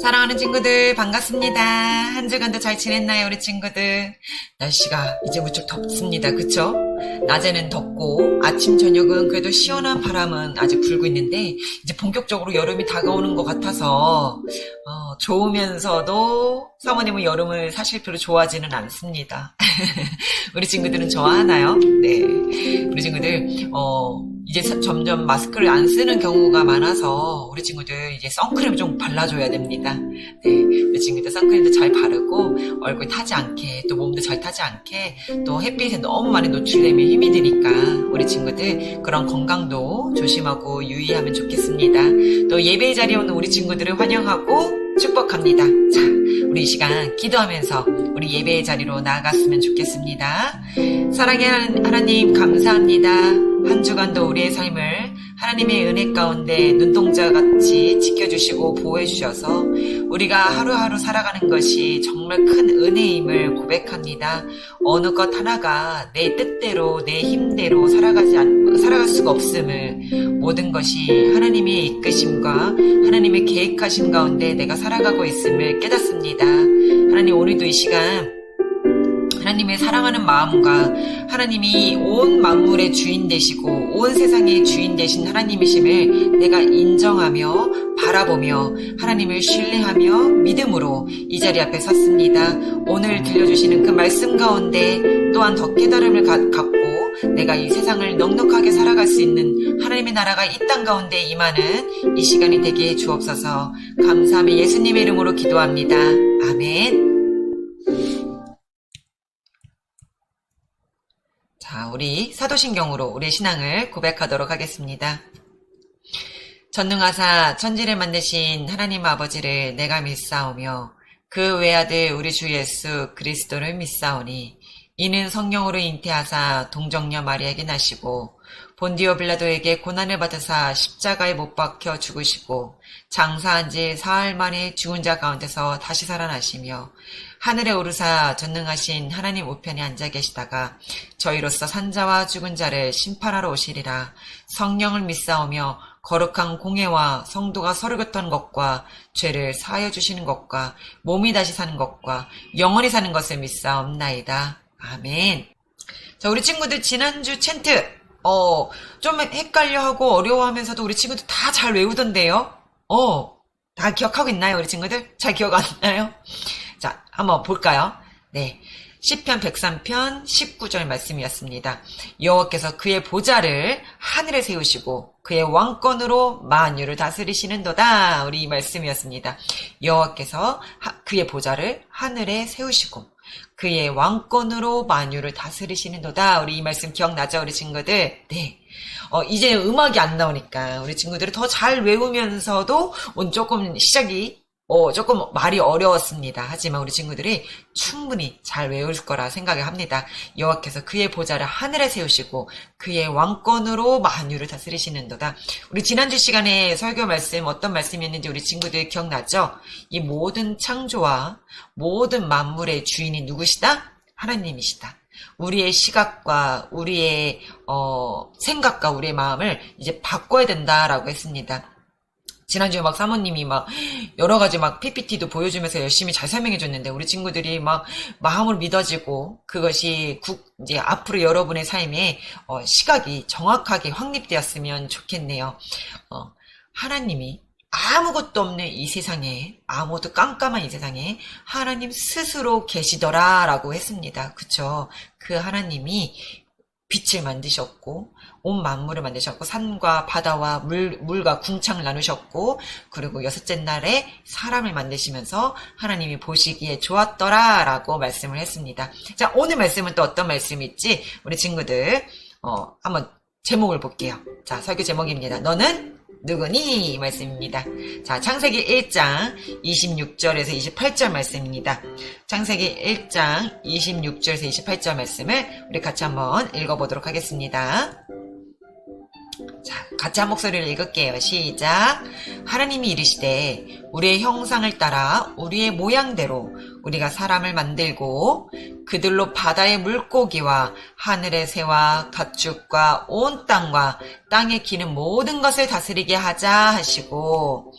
사랑하는 친구들 반갑습니다. 한 주간도 잘 지냈나요 우리 친구들? 날씨가 이제 무척 덥습니다. 그쵸? 낮에는 덥고 아침 저녁은 그래도 시원한 바람은 아직 불고 있는데 이제 본격적으로 여름이 다가오는 것 같아서 좋으면서도 사모님은 여름을 사실 별로 좋아하지는 않습니다. 우리 친구들은 좋아하나요? 네, 우리 친구들 이제 점점 마스크를 안 쓰는 경우가 많아서 우리 친구들 이제 선크림 좀 발라줘야 됩니다. 네, 우리 친구들 선크림도 잘 바르고 얼굴 타지 않게 또 몸도 잘 타지 않게 또 햇빛에 너무 많이 노출되면 힘이 드니까 우리 친구들 그런 건강도 조심하고 유의하면 좋겠습니다. 또 예배의 자리에 오는 우리 친구들을 환영하고 축복합니다. 자, 우리 이 시간 기도하면서 우리 예배의 자리로 나아갔으면 좋겠습니다. 사랑하는 하나님 감사합니다. 한 주간도 우리의 삶을 하나님의 은혜 가운데 눈동자같이 지켜주시고 보호해주셔서 우리가 하루하루 살아가는 것이 정말 큰 은혜임을 고백합니다. 어느 것 하나가 내 뜻대로 내 힘대로 살아갈 수가 없음을, 모든 것이 하나님의 이끄심과 하나님의 계획하심 가운데 내가 살아가고 있음을 깨닫습니다. 하나님, 오늘도 이 시간 하나님의 사랑하는 마음과 하나님이 온 만물의 주인 되시고 온 세상의 주인 되신 하나님이심을 내가 인정하며 바라보며 하나님을 신뢰하며 믿음으로 이 자리 앞에 섰습니다. 오늘 들려주시는 그 말씀 가운데 또한 더 깨달음을 갖고 내가 이 세상을 넉넉하게 살아갈 수 있는 하나님의 나라가 이 땅 가운데 임하는 이 시간이 되게 해 주옵소서. 감사하며 예수님의 이름으로 기도합니다. 아멘. 자, 우리 사도신경으로 우리의 신앙을 고백하도록 하겠습니다. 전능하사 천지를 만드신 하나님 아버지를 내가 믿사오며 그 외아들 우리 주 예수 그리스도를 믿사오니 이는 성령으로 잉태하사 동정녀 마리아에게 나시고 본디오 빌라도에게 고난을 받으사 십자가에 못 박혀 죽으시고 장사한 지 사흘 만에 죽은 자 가운데서 다시 살아나시며 하늘에 오르사 전능하신 하나님 우편에 앉아 계시다가 저희로서 산자와 죽은 자를 심판하러 오시리라. 성령을 믿사오며 거룩한 공회와 성도가 서로 교통하는 것과 죄를 사하여 주시는 것과 몸이 다시 사는 것과 영원히 사는 것을 믿사옵나이다. 아멘. 자, 우리 친구들 지난주 챈트 좀 헷갈려하고 어려워하면서도 우리 친구들 다 잘 외우던데요. 다 기억하고 있나요? 우리 친구들? 잘 기억 안 나요? 자, 한번 볼까요? 네. 시편 103편 19절 말씀이었습니다. 여호와께서 그의 보좌를 하늘에 세우시고 그의 왕권으로 만유를 다스리시는도다. 우리 이 말씀이었습니다. 여호와께서 그의 보좌를 하늘에 세우시고 그의 왕권으로 만유를 다스리시는도다. 우리 이 말씀 기억나죠? 우리 친구들? 네. 이제 음악이 안 나오니까 우리 친구들이 더 잘 외우면서도 오늘 조금 시작이 조금 말이 어려웠습니다. 하지만 우리 친구들이 충분히 잘 외울 거라 생각을 합니다. 여호와께서 그의 보좌를 하늘에 세우시고 그의 왕권으로 만유를 다스리시는도다. 우리 지난주 시간에 설교 말씀 어떤 말씀이었는지 우리 친구들 기억나죠? 이 모든 창조와 모든 만물의 주인이 누구시다? 하나님이시다. 우리의 시각과 우리의 생각과 우리의 마음을 이제 바꿔야 된다라고 했습니다. 지난주에 막 사모님이 막 여러 가지 막 PPT도 보여주면서 열심히 잘 설명해 줬는데 우리 친구들이 막 마음으로 믿어지고 그것이 이제 앞으로 여러분의 삶에 시각이 정확하게 확립되었으면 좋겠네요. 하나님이 아무것도 없는 이 세상에, 아무도 깜깜한 이 세상에 하나님 스스로 계시더라라고 했습니다. 그쵸? 그 하나님이 빛을 만드셨고 온 만물을 만드셨고 산과 바다와 물과 궁창을 나누셨고 그리고 여섯째 날에 사람을 만드시면서 하나님이 보시기에 좋았더라라고 말씀을 했습니다. 자, 오늘 말씀은 또 어떤 말씀이 있지? 우리 친구들 한번 제목을 볼게요. 자, 설교 제목입니다. 너는 누구니? 이 말씀입니다. 자, 창세기 1장 26절에서 28절 말씀입니다. 창세기 1장 26절에서 28절 말씀을 우리 같이 한번 읽어보도록 하겠습니다. 자, 같이 한 목소리를 읽을게요. 시작. 하나님이 이르시되 우리의 형상을 따라 우리의 모양대로 우리가 사람을 만들고 그들로 바다의 물고기와 하늘의 새와 가축과 온 땅과 땅에 기는 모든 것을 다스리게 하자 하시고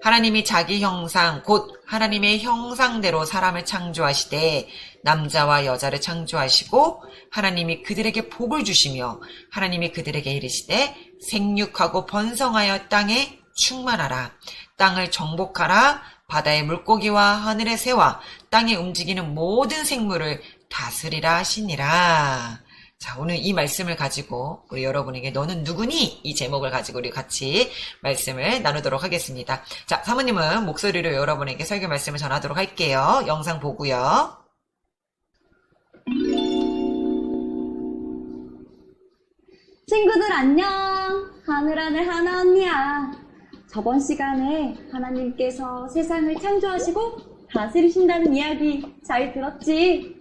하나님이 자기 형상, 곧 하나님의 형상대로 사람을 창조하시되 남자와 여자를 창조하시고 하나님이 그들에게 복을 주시며 하나님이 그들에게 이르시되 생육하고 번성하여 땅에 충만하라. 땅을 정복하라. 바다의 물고기와 하늘의 새와 땅에 움직이는 모든 생물을 다스리라 하시니라. 자, 오늘 이 말씀을 가지고 우리 여러분에게 너는 누구니? 이 제목을 가지고 우리 같이 말씀을 나누도록 하겠습니다. 자, 사모님은 목소리로 여러분에게 설교 말씀을 전하도록 할게요. 영상 보고요. 친구들 안녕. 하늘하늘 하나 언니야. 저번 시간에 하나님께서 세상을 창조하시고 다스리신다는 이야기 잘 들었지?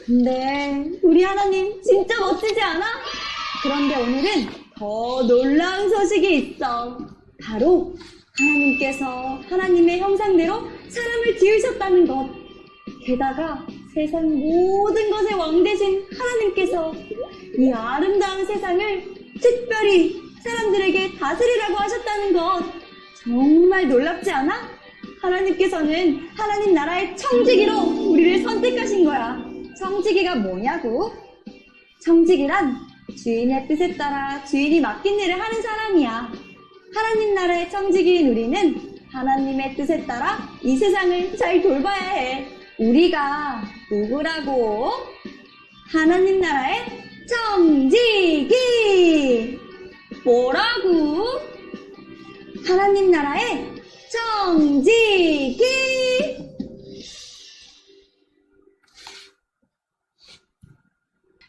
근데 우리 하나님 진짜 멋지지 않아? 그런데 오늘은 더 놀라운 소식이 있어. 바로 하나님께서 하나님의 형상대로 사람을 지으셨다는 것. 게다가 세상 모든 것의 왕 되신 하나님께서 이 아름다운 세상을 특별히 사람들에게 다스리라고 하셨다는 것. 정말 놀랍지 않아? 하나님께서는 하나님 나라의 청지기로 우리를 선택하신 거야. 청지기가 뭐냐고? 청지기란 주인의 뜻에 따라 주인이 맡긴 일을 하는 사람이야. 하나님 나라의 청지기인 우리는 하나님의 뜻에 따라 이 세상을 잘 돌봐야 해. 우리가 누구라고? 하나님 나라의 청지기! 뭐라고? 하나님 나라의 청지기!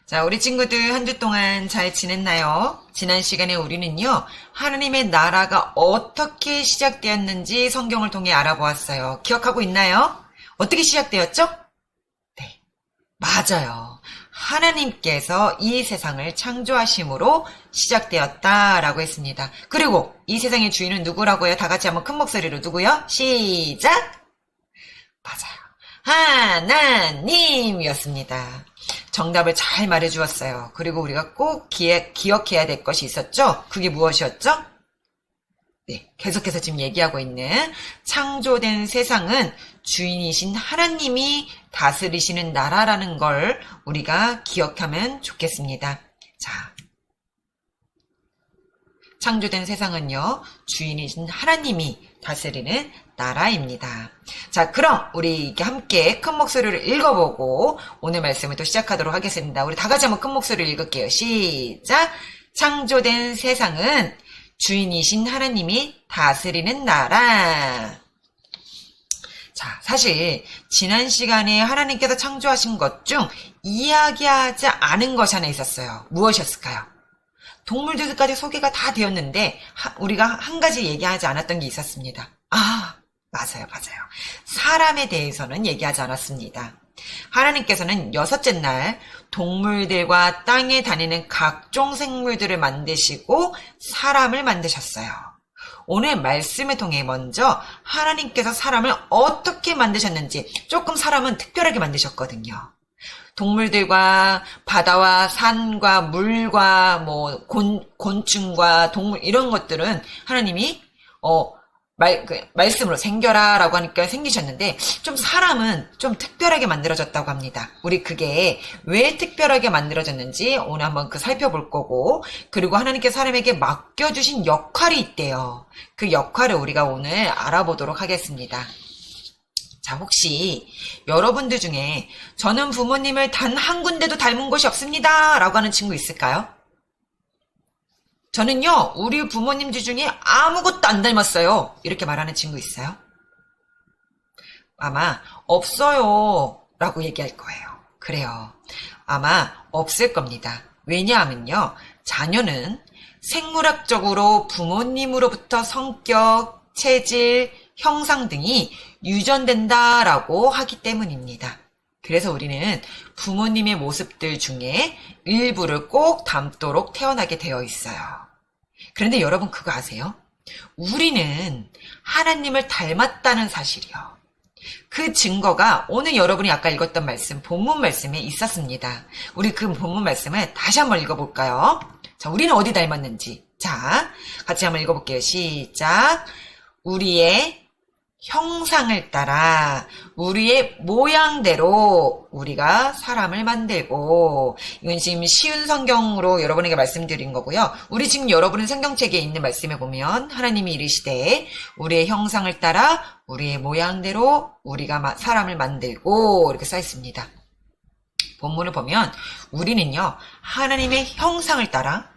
자, 우리 친구들 한 주 동안 잘 지냈나요? 지난 시간에 우리는요, 하나님의 나라가 어떻게 시작되었는지 성경을 통해 알아보았어요. 기억하고 있나요? 어떻게 시작되었죠? 네, 맞아요. 하나님께서 이 세상을 창조하심으로 시작되었다라고 했습니다. 그리고 이 세상의 주인은 누구라고요? 다 같이 한번 큰 목소리로 누구요? 시작! 맞아요. 하나님이었습니다. 정답을 잘 말해주었어요. 그리고 우리가 꼭 기억해야 될 것이 있었죠? 그게 무엇이었죠? 네, 계속해서 지금 얘기하고 있는 창조된 세상은 주인이신 하나님이 다스리시는 나라라는 걸 우리가 기억하면 좋겠습니다. 자, 창조된 세상은요, 주인이신 하나님이 다스리는 나라입니다. 자, 그럼 우리 함께 큰 목소리로 읽어보고 오늘 말씀을 또 시작하도록 하겠습니다. 우리 다 같이 한번 큰 목소리로 읽을게요. 시작! 창조된 세상은 주인이신 하나님이 다스리는 나라. 자, 사실 지난 시간에 하나님께서 창조하신 것 중 이야기하지 않은 것이 하나 있었어요. 무엇이었을까요? 동물들까지 소개가 다 되었는데 우리가 한 가지 얘기하지 않았던 게 있었습니다. 아, 맞아요. 사람에 대해서는 얘기하지 않았습니다. 하나님께서는 6째 날 동물들과 땅에 다니는 각종 생물들을 만드시고 사람을 만드셨어요. 오늘 말씀을 통해 먼저 하나님께서 사람을 어떻게 만드셨는지, 조금 사람은 특별하게 만드셨거든요. 동물들과 바다와 산과 물과 곤충과 동물 이런 것들은 하나님이 말씀으로 생겨라 라고 하니까 생기셨는데, 좀 사람은 좀 특별하게 만들어졌다고 합니다. 우리 그게 왜 특별하게 만들어졌는지 오늘 한번 살펴볼 거고, 그리고 하나님께서 사람에게 맡겨주신 역할이 있대요. 그 역할을 우리가 오늘 알아보도록 하겠습니다. 자, 혹시 여러분들 중에 저는 부모님을 단 한 군데도 닮은 곳이 없습니다 라고 하는 친구 있을까요? 저는요, 우리 부모님들 중에 아무것도 안 닮았어요. 이렇게 말하는 친구 있어요? 아마 없어요 라고 얘기할 거예요. 그래요. 아마 없을 겁니다. 왜냐하면요, 자녀는 생물학적으로 부모님으로부터 성격, 체질, 형상 등이 유전된다라고 하기 때문입니다. 그래서 우리는 부모님의 모습들 중에 일부를 꼭 닮도록 태어나게 되어 있어요. 그런데 여러분 그거 아세요? 우리는 하나님을 닮았다는 사실이요. 그 증거가 오늘 여러분이 아까 읽었던 말씀, 본문 말씀에 있었습니다. 우리 그 본문 말씀을 다시 한번 읽어볼까요? 자, 우리는 어디 닮았는지. 자, 같이 한번 읽어볼게요. 시작. 우리의 형상을 따라 우리의 모양대로 우리가 사람을 만들고, 이건 지금 쉬운 성경으로 여러분에게 말씀드린 거고요. 우리 지금 여러분의 성경책에 있는 말씀에 보면 하나님이 이르시되 우리의 형상을 따라 우리의 모양대로 우리가 사람을 만들고 이렇게 써 있습니다. 본문을 보면 우리는요, 하나님의 형상을 따라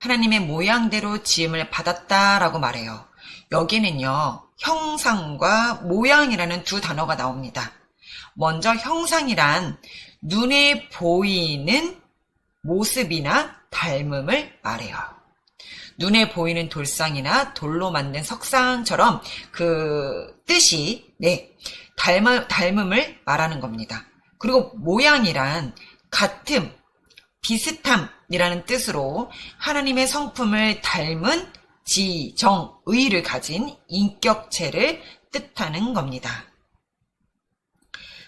하나님의 모양대로 지음을 받았다라고 말해요. 여기는요, 형상과 모양이라는 두 단어가 나옵니다. 먼저 형상이란 눈에 보이는 모습이나 닮음을 말해요. 눈에 보이는 돌상이나 돌로 만든 석상처럼 그 뜻이 닮음을 말하는 겁니다. 그리고 모양이란 같음, 비슷함이라는 뜻으로 하나님의 성품을 닮은 지, 정, 의를 가진 인격체를 뜻하는 겁니다.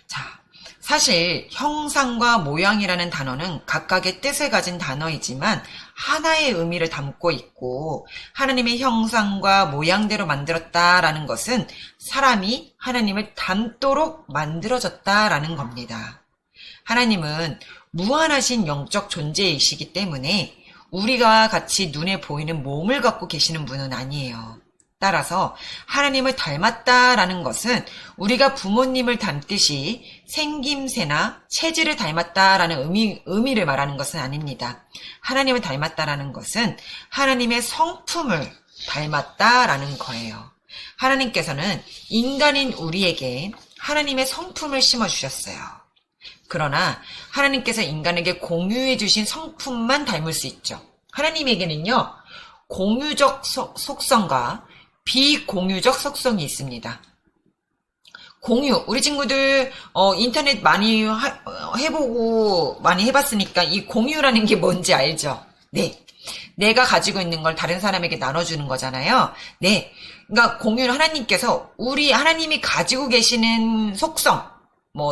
자, 사실 형상과 모양이라는 단어는 각각의 뜻을 가진 단어이지만 하나의 의미를 담고 있고, 하나님의 형상과 모양대로 만들었다라는 것은 사람이 하나님을 닮도록 만들어졌다라는 겁니다. 하나님은 무한하신 영적 존재이시기 때문에 우리가 같이 눈에 보이는 몸을 갖고 계시는 분은 아니에요. 따라서 하나님을 닮았다라는 것은 우리가 부모님을 닮듯이 생김새나 체질을 닮았다라는 의미를 말하는 것은 아닙니다. 하나님을 닮았다라는 것은 하나님의 성품을 닮았다라는 거예요. 하나님께서는 인간인 우리에게 하나님의 성품을 심어주셨어요. 그러나 하나님께서 인간에게 공유해 주신 성품만 닮을 수 있죠. 하나님에게는요, 공유적 속성과 비공유적 속성이 있습니다. 공유, 우리 친구들 인터넷 많이 해보고 많이 해봤으니까 이 공유라는 게 뭔지 알죠? 네, 내가 가지고 있는 걸 다른 사람에게 나눠주는 거잖아요. 네, 그러니까 공유는 하나님께서 하나님이 가지고 계시는 속성,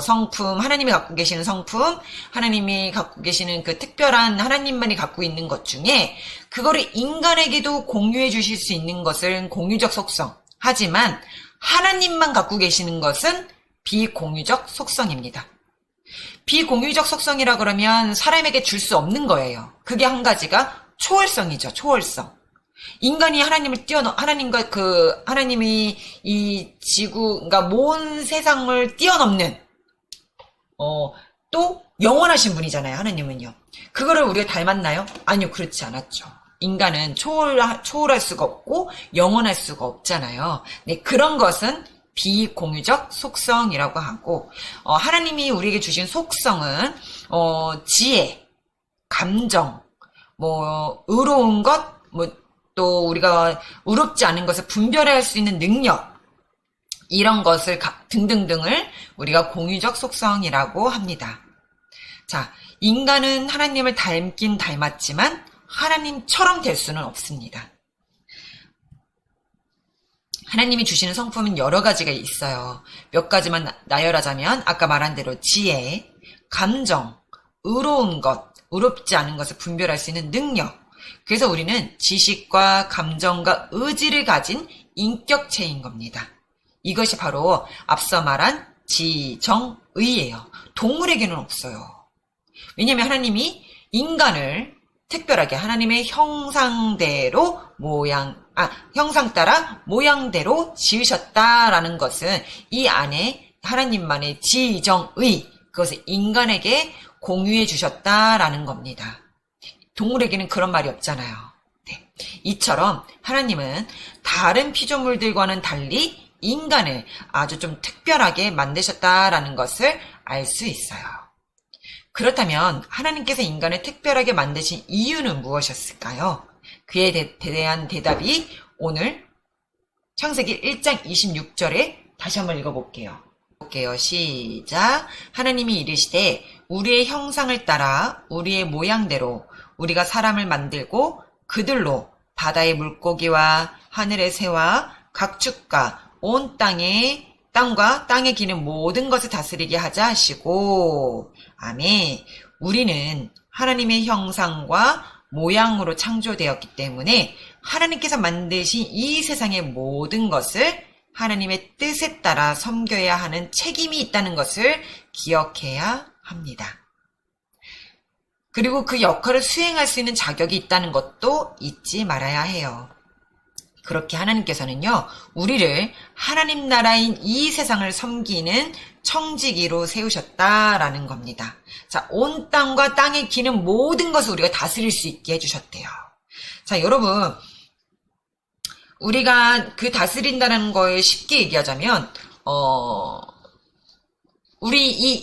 성품, 하나님이 갖고 계시는 성품, 하나님이 갖고 계시는 그 특별한 하나님만이 갖고 있는 것 중에 그거를 인간에게도 공유해 주실 수 있는 것은 공유적 속성. 하지만 하나님만 갖고 계시는 것은 비공유적 속성입니다. 비공유적 속성이라 그러면 사람에게 줄 수 없는 거예요. 그게 한 가지가 초월성이죠. 초월성. 인간이 하나님이 이 지구, 그러니까 모든 세상을 뛰어넘는 또 영원하신 분이잖아요. 하나님은요. 그거를 우리가 닮았나요? 아니요, 그렇지 않았죠. 인간은 초월할 수가 없고 영원할 수가 없잖아요. 네, 그런 것은 비공유적 속성이라고 하고, 하나님이 우리에게 주신 속성은 지혜, 감정, 의로운 것, 또 우리가 의롭지 않은 것을 분별할 수 있는 능력, 이런 것을 등등등을 우리가 공유적 속성이라고 합니다. 자, 인간은 하나님을 닮긴 닮았지만 하나님처럼 될 수는 없습니다. 하나님이 주시는 성품은 여러 가지가 있어요. 몇 가지만 나열하자면 아까 말한 대로 지혜, 감정, 의로운 것, 의롭지 않은 것을 분별할 수 있는 능력. 그래서 우리는 지식과 감정과 의지를 가진 인격체인 겁니다. 이것이 바로 앞서 말한 지정의예요. 동물에게는 없어요. 왜냐하면 하나님이 인간을 특별하게 하나님의 형상대로 형상 따라 모양대로 지으셨다라는 것은 이 안에 하나님만의 지정의, 그것을 인간에게 공유해 주셨다라는 겁니다. 동물에게는 그런 말이 없잖아요. 네. 이처럼 하나님은 다른 피조물들과는 달리 인간을 아주 좀 특별하게 만드셨다라는 것을 알 수 있어요. 그렇다면 하나님께서 인간을 특별하게 만드신 이유는 무엇이었을까요? 그에 대한 대답이 오늘 창세기 1장 26절에 다시 한번 읽어볼게요. 시작. 하나님이 이르시되 우리의 형상을 따라 우리의 모양대로 우리가 사람을 만들고 그들로 바다의 물고기와 하늘의 새와 각 축과 온 땅과 땅에 기는 모든 것을 다스리게 하자 하시고. 아멘. 우리는 하나님의 형상과 모양으로 창조되었기 때문에 하나님께서 만드신 이 세상의 모든 것을 하나님의 뜻에 따라 섬겨야 하는 책임이 있다는 것을 기억해야 합니다. 그리고 그 역할을 수행할 수 있는 자격이 있다는 것도 잊지 말아야 해요. 그렇게 하나님께서는요, 우리를 하나님 나라인 이 세상을 섬기는 청지기로 세우셨다라는 겁니다. 자, 온 땅과 땅에 기는 모든 것을 우리가 다스릴 수 있게 해주셨대요. 자, 여러분, 우리가 그 다스린다는 걸 쉽게 얘기하자면, 우리 이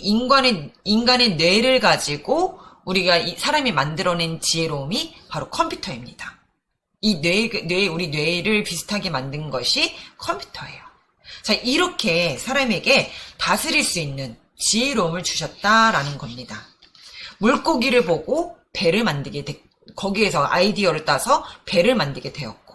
인간의 뇌를 가지고 우리가 이 사람이 만들어낸 지혜로움이 바로 컴퓨터입니다. 이 우리 뇌를 비슷하게 만든 것이 컴퓨터예요. 자, 이렇게 사람에게 다스릴 수 있는 지혜로움을 주셨다라는 겁니다. 물고기를 보고 배를 만들게 거기에서 아이디어를 따서 배를 만들게 되었고,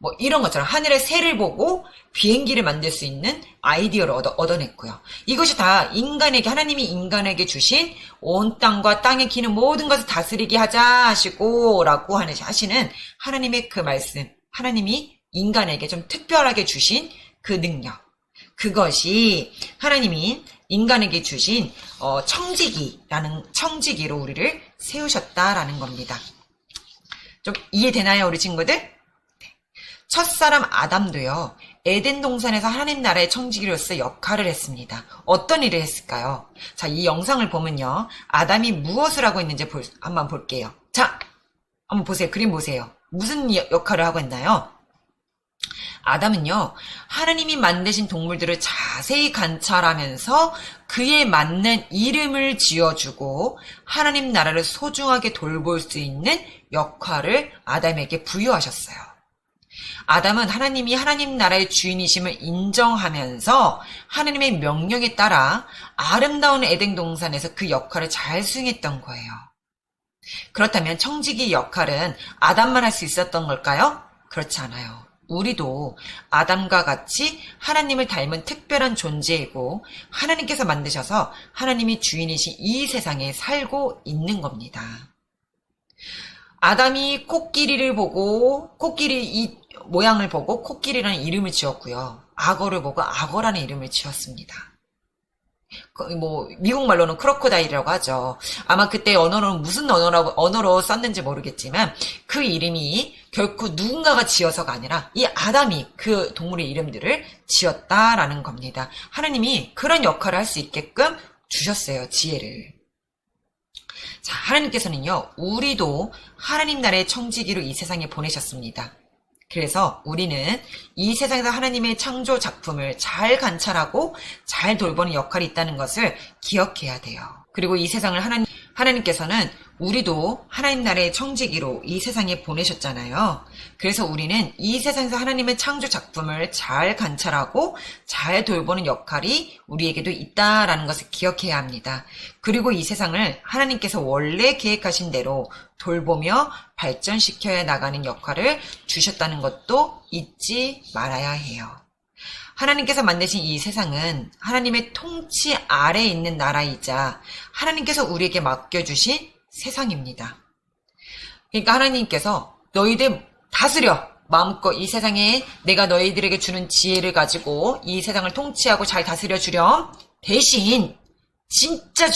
뭐 이런 것처럼 하늘의 새를 보고 비행기를 만들 수 있는 아이디어를 얻어냈고요. 이것이 다 하나님이 인간에게 주신 온 땅과 땅에 기는 모든 것을 다스리게 하자 하시고 라고 하시는 하나님의 그 말씀, 하나님이 인간에게 좀 특별하게 주신 그 능력, 그것이 하나님이 인간에게 주신 청지기로 우리를 세우셨다라는 겁니다. 좀 이해되나요, 우리 친구들? 첫사람 아담도요, 에덴 동산에서 하나님 나라의 청지기로서 역할을 했습니다. 어떤 일을 했을까요? 자, 이 영상을 보면요, 아담이 무엇을 하고 있는지 한번 볼게요. 자, 한번 보세요. 그림 보세요. 무슨 역할을 하고 있나요? 아담은요, 하나님이 만드신 동물들을 자세히 관찰하면서 그에 맞는 이름을 지어주고 하나님 나라를 소중하게 돌볼 수 있는 역할을 아담에게 부여하셨어요. 아담은 하나님이 하나님 나라의 주인이심을 인정하면서 하나님의 명령에 따라 아름다운 에덴 동산에서 그 역할을 잘 수행했던 거예요. 그렇다면 청지기 역할은 아담만 할 수 있었던 걸까요? 그렇지 않아요. 우리도 아담과 같이 하나님을 닮은 특별한 존재이고 하나님께서 만드셔서 하나님이 주인이신 이 세상에 살고 있는 겁니다. 아담이 코끼리 모양을 보고 코끼리라는 이름을 지었고요. 악어를 보고 악어라는 이름을 지었습니다. 미국 말로는 크로코다일이라고 하죠. 아마 그때 언어는 무슨 언어로 썼는지 모르겠지만 그 이름이 결코 누군가가 지어서가 아니라 이 아담이 그 동물의 이름들을 지었다라는 겁니다. 하나님이 그런 역할을 할 수 있게끔 주셨어요, 지혜를. 자, 하나님께서는요, 우리도 하나님 나라의 청지기로 이 세상에 보내셨습니다. 그래서 우리는 이 세상에서 하나님의 창조 작품을 잘 관찰하고 잘 돌보는 역할이 있다는 것을 기억해야 돼요. 그리고 이 세상을 하나님께서는 우리도 하나님 나라의 청지기로 이 세상에 보내셨잖아요. 그래서 우리는 이 세상에서 하나님의 창조 작품을 잘 관찰하고 잘 돌보는 역할이 우리에게도 있다라는 것을 기억해야 합니다. 그리고 이 세상을 하나님께서 원래 계획하신 대로 돌보며 발전시켜야 나가는 역할을 주셨다는 것도 잊지 말아야 해요. 하나님께서 만드신 이 세상은 하나님의 통치 아래에 있는 나라이자 하나님께서 우리에게 맡겨주신 세상입니다. 그러니까 하나님께서 너희들 다스려, 마음껏 이 세상에 내가 너희들에게 주는 지혜를 가지고 이 세상을 통치하고 잘 다스려 주렴. 대신 진짜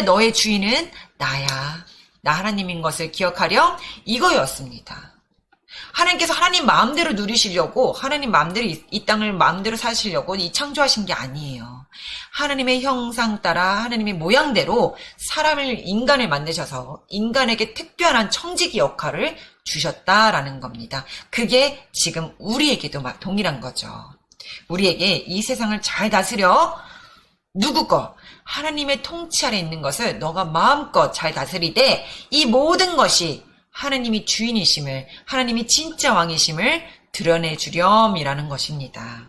너의 주인은 나야. 나 하나님인 것을 기억하렴. 이거였습니다. 하나님께서 하나님 마음대로 누리시려고, 하나님 마음대로 이 땅을 마음대로 사시려고 이 창조하신 게 아니에요. 하나님의 형상 따라 하나님의 모양대로 인간을 만드셔서 인간에게 특별한 청지기 역할을 주셨다라는 겁니다. 그게 지금 우리에게도 동일한 거죠. 우리에게 이 세상을 잘 다스려, 누구 거? 하나님의 통치 아래 있는 것을 너가 마음껏 잘 다스리되 이 모든 것이 하나님이 주인이심을, 하나님이 진짜 왕이심을 드러내주렴이라는 것입니다.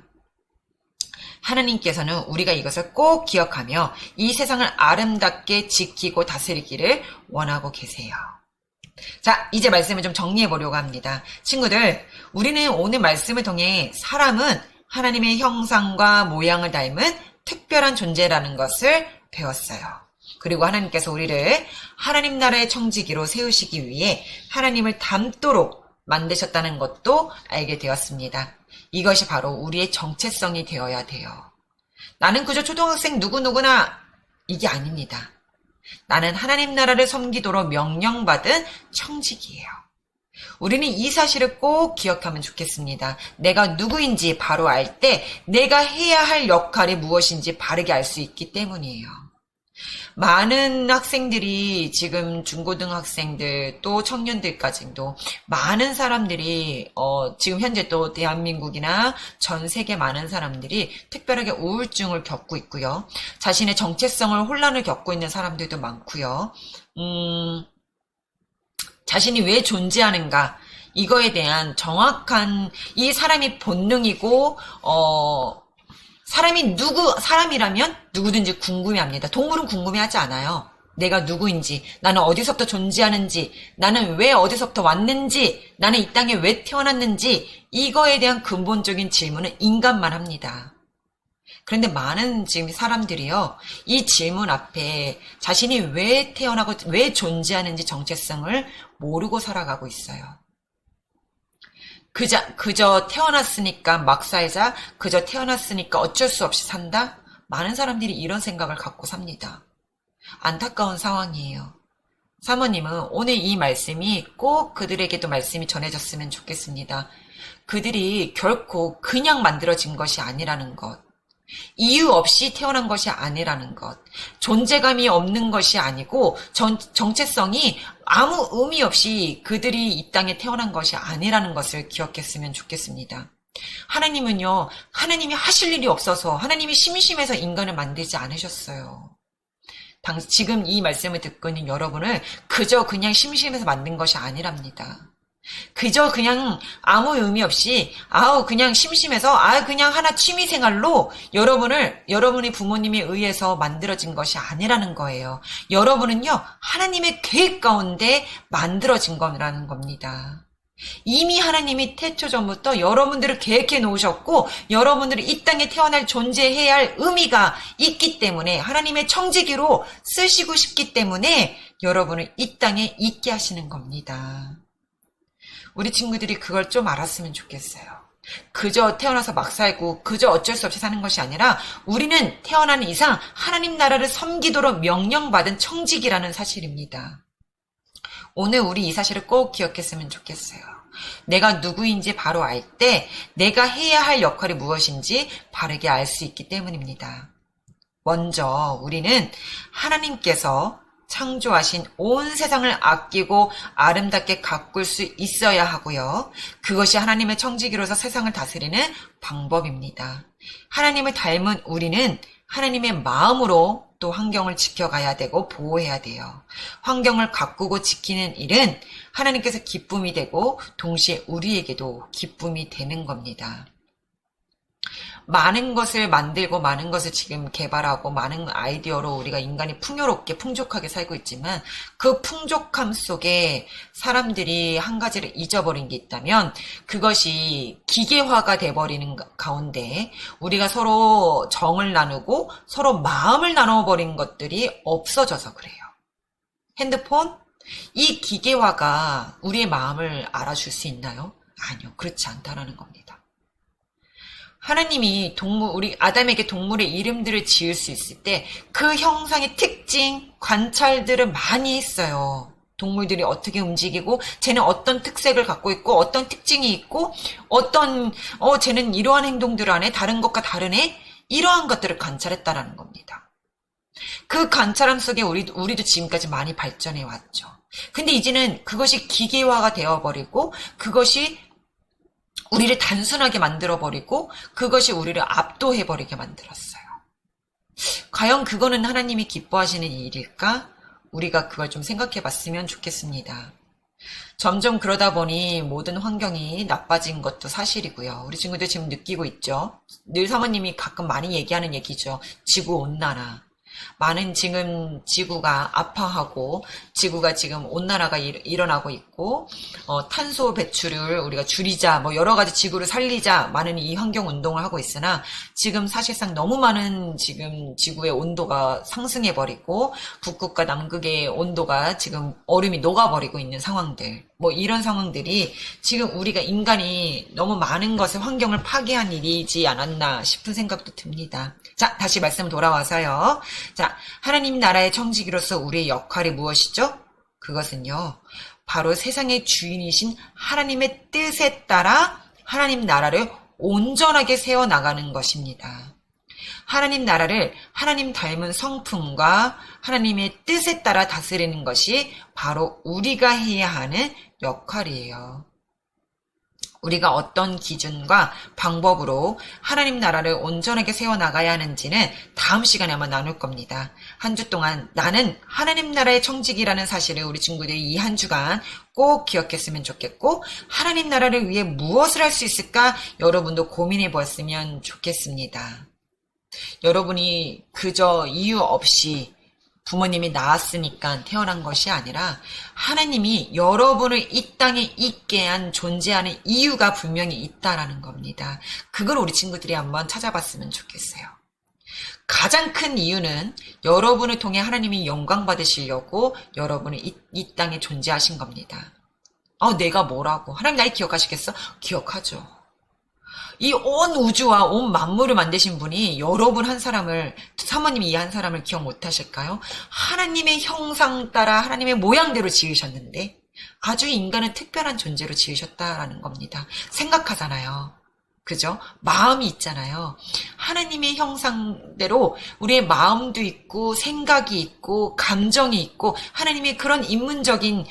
하나님께서는 우리가 이것을 꼭 기억하며 이 세상을 아름답게 지키고 다스리기를 원하고 계세요. 자, 이제 말씀을 좀 정리해 보려고 합니다. 친구들, 우리는 오늘 말씀을 통해 사람은 하나님의 형상과 모양을 닮은 특별한 존재라는 것을 배웠어요. 그리고 하나님께서 우리를 하나님 나라의 청지기로 세우시기 위해 하나님을 닮도록 만드셨다는 것도 알게 되었습니다. 이것이 바로 우리의 정체성이 되어야 돼요. 나는 그저 초등학생 누구누구나 이게 아닙니다. 나는 하나님 나라를 섬기도록 명령받은 청지기예요. 우리는 이 사실을 꼭 기억하면 좋겠습니다. 내가 누구인지 바로 알 때 내가 해야 할 역할이 무엇인지 바르게 알 수 있기 때문이에요. 많은 학생들이 지금 중고등학생들 또 청년들까지도 많은 사람들이 지금 현재 또 대한민국이나 전 세계 많은 사람들이 특별하게 우울증을 겪고 있고요. 자신의 정체성을 혼란을 겪고 있는 사람들도 많고요. 자신이 왜 존재하는가 이거에 대한 정확한 이 사람이 본능이고 사람이라면 누구든지 궁금해합니다. 동물은 궁금해하지 않아요. 내가 누구인지, 나는 어디서부터 존재하는지, 나는 왜 어디서부터 왔는지, 나는 이 땅에 왜 태어났는지 이거에 대한 근본적인 질문은 인간만 합니다. 그런데 많은 지금 사람들이요, 이 질문 앞에 자신이 왜 태어나고 왜 존재하는지 정체성을 모르고 살아가고 있어요. 그저 태어났으니까 막 살자, 그저 태어났으니까 어쩔 수 없이 산다? 많은 사람들이 이런 생각을 갖고 삽니다. 안타까운 상황이에요. 사모님은 오늘 이 말씀이 꼭 그들에게도 말씀이 전해졌으면 좋겠습니다. 그들이 결코 그냥 만들어진 것이 아니라는 것. 이유 없이 태어난 것이 아니라는 것. 존재감이 없는 것이 아니고 정체성이 아무 의미 없이 그들이 이 땅에 태어난 것이 아니라는 것을 기억했으면 좋겠습니다. 하나님은요, 하나님이 하실 일이 없어서 하나님이 심심해서 인간을 만들지 않으셨어요. 지금 이 말씀을 듣고 있는 여러분을 그저 그냥 심심해서 만든 것이 아니랍니다. 그저 그냥 아무 의미 없이 그냥 심심해서 그냥 하나 취미생활로 여러분의 부모님에 의해서 만들어진 것이 아니라는 거예요. 여러분은요, 하나님의 계획 가운데 만들어진 거라는 겁니다. 이미 하나님이 태초 전부터 여러분들을 계획해 놓으셨고 여러분들이 이 땅에 태어날 존재해야 할 의미가 있기 때문에 하나님의 청지기로 쓰시고 싶기 때문에 여러분을 이 땅에 있게 하시는 겁니다. 우리 친구들이 그걸 좀 알았으면 좋겠어요. 그저 태어나서 막 살고 그저 어쩔 수 없이 사는 것이 아니라 우리는 태어나는 이상 하나님 나라를 섬기도록 명령받은 청지기라는 사실입니다. 오늘 우리 이 사실을 꼭 기억했으면 좋겠어요. 내가 누구인지 바로 알 때 내가 해야 할 역할이 무엇인지 바르게 알 수 있기 때문입니다. 먼저 우리는 하나님께서 창조하신 온 세상을 아끼고 아름답게 가꿀 수 있어야 하고요. 그것이 하나님의 청지기로서 세상을 다스리는 방법입니다. 하나님을 닮은 우리는 하나님의 마음으로 또 환경을 지켜가야 되고 보호해야 돼요. 환경을 가꾸고 지키는 일은 하나님께서 기쁨이 되고 동시에 우리에게도 기쁨이 되는 겁니다. 많은 것을 만들고 많은 것을 지금 개발하고 많은 아이디어로 우리가 인간이 풍요롭게 풍족하게 살고 있지만 그 풍족함 속에 사람들이 한 가지를 잊어버린 게 있다면 그것이 기계화가 돼버리는 가운데 우리가 서로 정을 나누고 서로 마음을 나눠버린 것들이 없어져서 그래요. 핸드폰? 이 기계화가 우리의 마음을 알아줄 수 있나요? 아니요. 그렇지 않다라는 겁니다. 하나님이 우리 아담에게 동물의 이름들을 지을 수 있을 때 그 형상의 특징, 관찰들을 많이 했어요. 동물들이 어떻게 움직이고, 쟤는 어떤 특색을 갖고 있고, 어떤 특징이 있고, 쟤는 이러한 행동들을 하네, 다른 것과 다르네, 이러한 것들을 관찰했다라는 겁니다. 그 관찰함 속에 우리도 지금까지 많이 발전해 왔죠. 근데 이제는 그것이 기계화가 되어버리고, 그것이 우리를 단순하게 만들어버리고 그것이 우리를 압도해버리게 만들었어요. 과연 그거는 하나님이 기뻐하시는 일일까? 우리가 그걸 좀 생각해봤으면 좋겠습니다. 점점 그러다 보니 모든 환경이 나빠진 것도 사실이고요. 우리 친구들 지금 느끼고 있죠. 늘 사모님이 가끔 많이 얘기하는 얘기죠. 지구온난화. 많은 지금 지구가 아파하고 지구가 지금 온난화가 일어나고 있고 탄소 배출을 우리가 줄이자 뭐 여러 가지 지구를 살리자 많은 이 환경 운동을 하고 있으나 지금 사실상 너무 많은 지금 지구의 온도가 상승해 버리고 북극과 남극의 온도가 지금 얼음이 녹아버리고 있는 상황들 뭐 이런 상황들이 지금 우리가 인간이 너무 많은 것을 환경을 파괴한 일이지 않았나 싶은 생각도 듭니다. 자, 다시 말씀 돌아와서요. 자, 하나님 나라의 청지기로서 우리의 역할이 무엇이죠? 그것은요, 바로 세상의 주인이신 하나님의 뜻에 따라 하나님 나라를 온전하게 세워나가는 것입니다. 하나님 나라를 하나님 닮은 성품과 하나님의 뜻에 따라 다스리는 것이 바로 우리가 해야 하는 역할이에요. 우리가 어떤 기준과 방법으로 하나님 나라를 온전하게 세워나가야 하는지는 다음 시간에 아마 나눌 겁니다. 한 주 동안 나는 하나님 나라의 청지기라는 사실을 우리 친구들이 이 한 주간 꼭 기억했으면 좋겠고 하나님 나라를 위해 무엇을 할 수 있을까 여러분도 고민해 보았으면 좋겠습니다. 여러분이 그저 이유 없이 부모님이 낳았으니까 태어난 것이 아니라 하나님이 여러분을 이 땅에 있게 한 존재하는 이유가 분명히 있다라는 겁니다. 그걸 우리 친구들이 한번 찾아봤으면 좋겠어요. 가장 큰 이유는 여러분을 통해 하나님이 영광 받으시려고 여러분을 이 땅에 존재하신 겁니다. 내가 뭐라고? 하나님 나를 기억하시겠어? 기억하죠. 이 온 우주와 온 만물을 만드신 분이 여러분 한 사람을, 사모님이 이 한 사람을 기억 못 하실까요? 하나님의 형상 따라 하나님의 모양대로 지으셨는데 아주 인간은 특별한 존재로 지으셨다라는 겁니다. 생각하잖아요. 그죠? 마음이 있잖아요. 하나님의 형상대로 우리의 마음도 있고 생각이 있고 감정이 있고 하나님의 그런 인문적인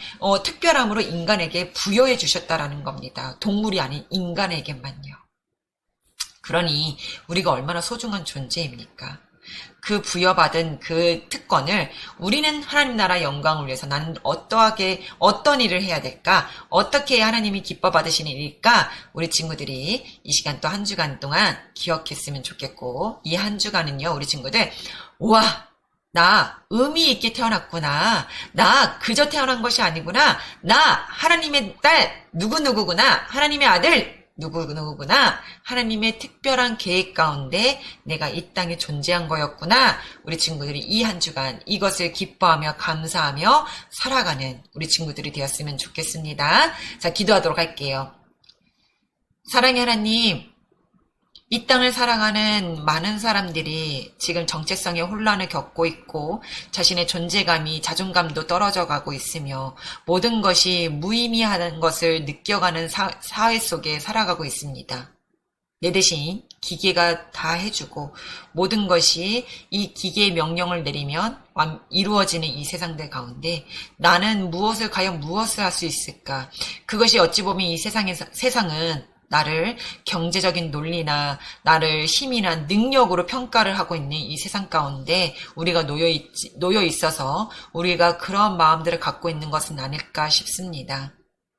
특별함으로 인간에게 부여해 주셨다라는 겁니다. 동물이 아닌 인간에게만요. 그러니 우리가 얼마나 소중한 존재입니까? 그 부여받은 그 특권을 우리는 하나님 나라 영광을 위해서 나는 어떤 일을 해야 될까? 어떻게 해야 하나님이 기뻐 받으시는 일일까? 우리 친구들이 이 시간 또 한 주간 동안 기억했으면 좋겠고 이 한 주간은요 우리 친구들 우와 나 의미 있게 태어났구나. 나 그저 태어난 것이 아니구나. 나 하나님의 딸 누구누구구나. 하나님의 아들 누구누구구나. 하나님의 특별한 계획 가운데 내가 이 땅에 존재한 거였구나. 우리 친구들이 이 한 주간 이것을 기뻐하며 감사하며 살아가는 우리 친구들이 되었으면 좋겠습니다. 자, 기도하도록 할게요. 사랑의 하나님, 이 땅을 살아가는 많은 사람들이 지금 정체성의 혼란을 겪고 있고 자신의 존재감이 자존감도 떨어져 가고 있으며 모든 것이 무의미한 것을 느껴가는 사회 속에 살아가고 있습니다. 내 대신 기계가 다 해주고 모든 것이 이 기계의 명령을 내리면 이루어지는 이 세상들 가운데 나는 과연 무엇을 할 수 있을까? 그것이 어찌 보면 이 세상은 나를 경제적인 논리나 나를 힘이나 능력으로 평가를 하고 있는 이 세상 가운데 우리가 놓여 있어서 우리가 그런 마음들을 갖고 있는 것은 아닐까 싶습니다.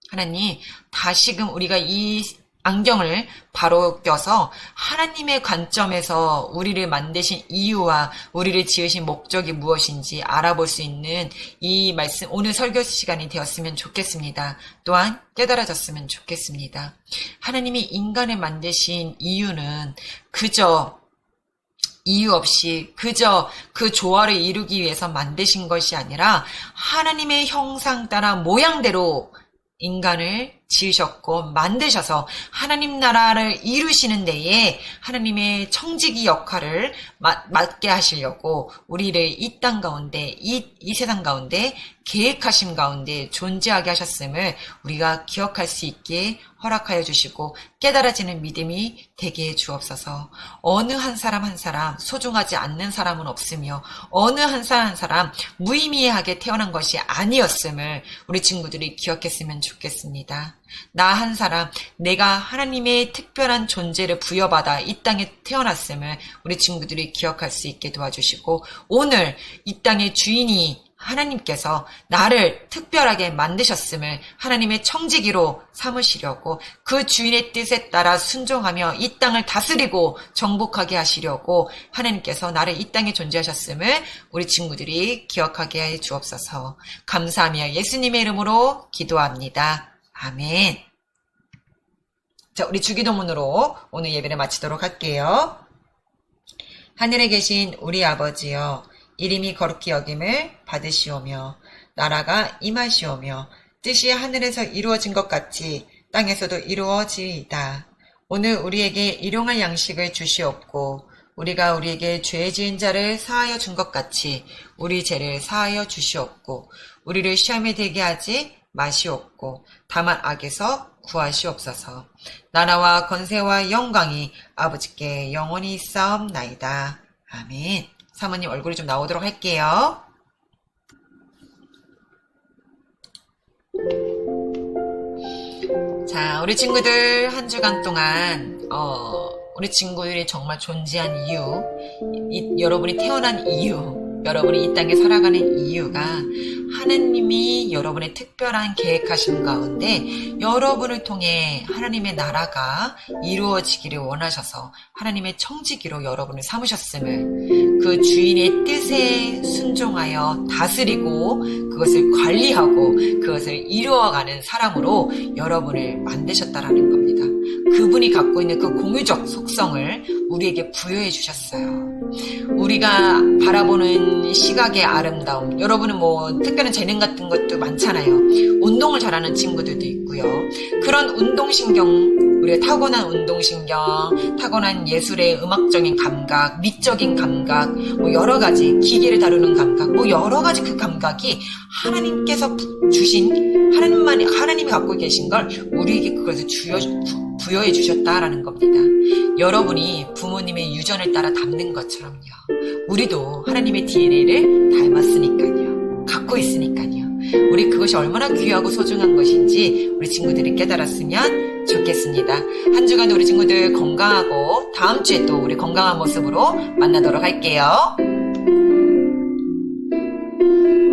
하나님, 다시금 우리가 이 안경을 바로 껴서 하나님의 관점에서 우리를 만드신 이유와 우리를 지으신 목적이 무엇인지 알아볼 수 있는 이 말씀, 오늘 설교 시간이 되었으면 좋겠습니다. 또한 깨달아졌으면 좋겠습니다. 하나님이 인간을 만드신 이유는 그저 이유 없이 그저 그 조화를 이루기 위해서 만드신 것이 아니라 하나님의 형상 따라 모양대로 인간을 지으셨고 만드셔서 하나님 나라를 이루시는 데에 하나님의 청지기 역할을 맡게 하시려고 우리를 이 땅 가운데 이 세상 가운데 계획하심 가운데 존재하게 하셨음을 우리가 기억할 수 있게 허락하여 주시고 깨달아지는 믿음이 되게 해 주옵소서. 어느 한 사람 한 사람 소중하지 않는 사람은 없으며 어느 한 사람 한 사람 무의미하게 태어난 것이 아니었음을 우리 친구들이 기억했으면 좋겠습니다. 나 한 사람 내가 하나님의 특별한 존재를 부여받아 이 땅에 태어났음을 우리 친구들이 기억할 수 있게 도와주시고 오늘 이 땅의 주인이 하나님께서 나를 특별하게 만드셨음을 하나님의 청지기로 삼으시려고 그 주인의 뜻에 따라 순종하며 이 땅을 다스리고 정복하게 하시려고 하나님께서 나를 이 땅에 존재하셨음을 우리 친구들이 기억하게 해 주옵소서. 감사하며 예수님의 이름으로 기도합니다. 아멘. 자, 우리 주기도문으로 오늘 예배를 마치도록 할게요. 하늘에 계신 우리 아버지여, 이름이 거룩히 여김을 받으시오며 나라가 임하시오며 뜻이 하늘에서 이루어진 것 같이 땅에서도 이루어지이다. 오늘 우리에게 일용할 양식을 주시옵고 우리가 우리에게 죄 지은 자를 사하여 준 것 같이 우리 죄를 사하여 주시옵고 우리를 시험에 들게 하지 마시옵고 다만 악에서 구하시옵소서. 나라와 권세와 영광이 아버지께 영원히 있사옵나이다. 아멘. 사모님 얼굴이 좀 나오도록 할게요. 자, 우리 친구들 한 주간 동안 우리 친구들이 정말 존재한 이유, 여러분이 태어난 이유, 여러분이 이 땅에 살아가는 이유가 하나님이 여러분의 특별한 계획하신 가운데 여러분을 통해 하나님의 나라가 이루어지기를 원하셔서 하나님의 청지기로 여러분을 삼으셨음을 그 주인의 뜻에 순종하여 다스리고 그것을 관리하고 그것을 이루어가는 사람으로 여러분을 만드셨다라는 겁니다. 그분이 갖고 있는 그 공유적 속성을 우리에게 부여해 주셨어요. 우리가 바라보는 시각의 아름다움, 여러분은 뭐 특별한 재능 같은 것도 많잖아요. 운동을 잘하는 친구들도 있고요. 그런 운동신경, 우리가 타고난 운동신경, 타고난 예술의 음악적인 감각, 미적인 감각, 뭐 여러 가지 기계를 다루는 감각, 뭐 여러 가지 그 감각이 하나님께서 주신 하나님이 갖고 계신 걸 우리에게 그것을 부여해 주셨다라는 겁니다. 여러분이 부모님의 유전을 따라 닮는 것처럼요. 우리도 하나님의 DNA를 닮았으니까요. 갖고 있으니까요. 우리 그것이 얼마나 귀하고 소중한 것인지 우리 친구들이 깨달았으면 좋겠습니다. 한 주간 우리 친구들 건강하고 다음 주에 또 우리 건강한 모습으로 만나도록 할게요.